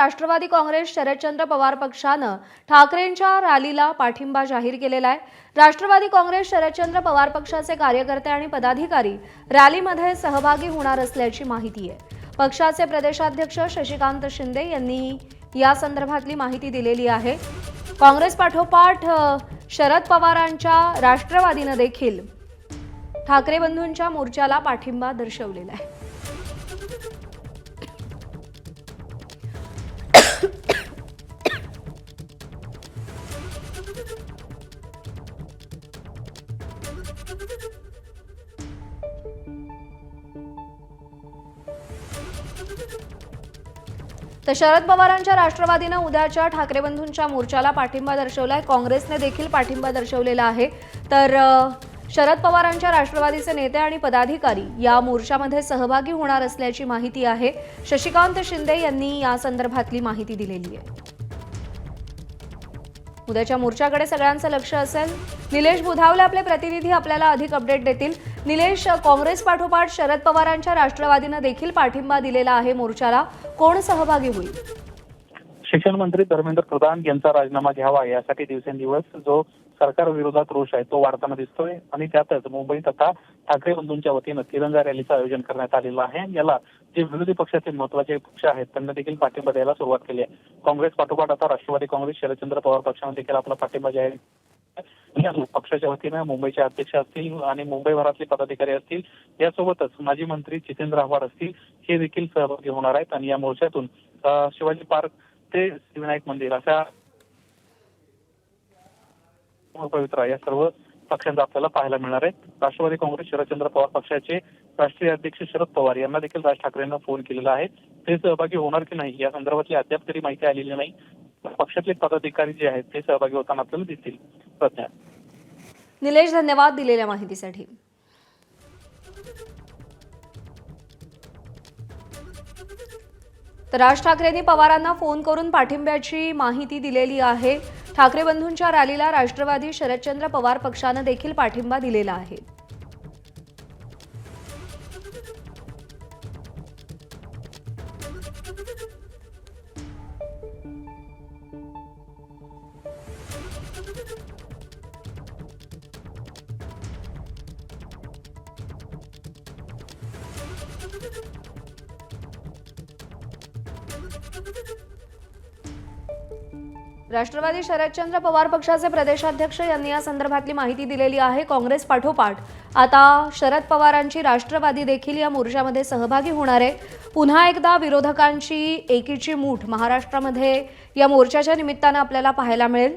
राष्ट्रवादी काँग्रेस शरदचंद्र पवार पक्षानं ठाकरेंच्या रॅलीला पाठिंबा जाहीर केलेला आहे। राष्ट्रवादी काँग्रेस शरदचंद्र पवार पक्षाचे कार्यकर्ते आणि पदाधिकारी रॅलीमध्ये सहभागी होणार असल्याची माहिती आहे। पक्षाचे प्रदेशाध्यक्ष शशिकांत शिंदे यांनी या संदर्भातली माहिती दिलेली आहे। काँग्रेस पाठोपाठ शरद पवारांच्या राष्ट्रवादीने देखील ठाकरे बंधूंच्या मोर्चाला पाठिंबा दर्शवलेला आहे। तर शरद पवारांच्या राष्ट्रवादीने उद्याच्या ठाकरे बंधूंच्या मोर्चाला पाठिंबा दर्शवलाय। काँग्रेसने देखील पाठिंबा दर्शवलेला आहे। तर शरद पवारांच्या राष्ट्रवादीचे नेते आणि पदाधिकारी या मोर्चामध्ये सहभागी होणार असल्याची माहिती आहे। शशिकांत शिंदे यांनी या संदर्भातली माहिती दिलेली आहे। उद्याच्या मोर्चाकडे सगळ्यांचं लक्ष असेल। निलेश बुधावले आपले प्रतिनिधी आपल्याला अधिक अपडेट देतील। निलेश, काँग्रेस पाठोपाठ शरद पवारांच्या राष्ट्रवादीने देखील पाठिंबा दिलेला आहे मोर्चाला, कोण सहभागी होईल? शिक्षण मंत्री धर्मेंद्र प्रधान यांचा राजीनामा घ्यावा यासाठी दिवसेंदिवस जो सरकार विरोधात रोष आहे तो वाढताना दिसतोय आणि त्यातच मुंबई तथा ठाकरे बंधूंच्या वतीनं तिरंगा रॅलीचं आयोजन करण्यात आलेलं आहे। याला जे विरोधी पक्षाचे महत्त्वाचे पक्ष आहेत त्यांना देखील पाठिंबा द्यायला सुरुवात केली आहे। काँग्रेस पाठोपाठ आता राष्ट्रवादी काँग्रेस शरदचंद्र पवार पक्षाने देखील आपला पाठिंबा जाहीर पक्षाच्या वतीनं मुंबईचे अध्यक्ष असतील आणि मुंबईभरातले पदाधिकारी असतील, यासोबतच माजी मंत्री जितेंद्र आव्हाड असतील, हे देखील सहभागी होणार आहेत आणि या मोर्चातून शिवाजी पार्क ते सिद्धिविनायक मंदिर अशा पवित्र या सर्व पक्षांचा आपल्याला पाहायला मिळणार आहे। राष्ट्रवादी काँग्रेस शरदचंद्र पवार पक्षाचे राष्ट्रीय अध्यक्ष शरद पवार यांना देखील राज ठाकरेंना फोन केलेला आहे। ते सहभागी होणार की नाही या संदर्भातली अद्याप तरी माहिती आलेली नाही। पक्षातले पदाधिकारी जे आहेत ते सहभागी होताना आपल्याला दिसतील। प्रज्ञा। निलेश, धन्यवाद दिलेल्या माहितीसाठी। तर राज ठाकरेंनी पवारांना फोन करून पाठिंब्याची माहिती दिलेली आहे। ठाकरे बंधूंच्या रॅलीला राष्ट्रवादी शरदचंद्र पवार पक्षाने देखील पाठिंबा दिलेला आहे। राष्ट्रवादी शरदचंद्र पवार पक्षाचे प्रदेशाध्यक्ष यांनी या संदर्भातली माहिती दिलेली आहे। काँग्रेस पाठोपाठ आता शरद पवारांची राष्ट्रवादी देखील या मोर्चामध्ये सहभागी होणार आहे। पुन्हा एकदा विरोधकांची एकीची मूठ महाराष्ट्रामध्ये या मोर्चाच्या निमित्ताने आपल्याला पाहायला मिळेल।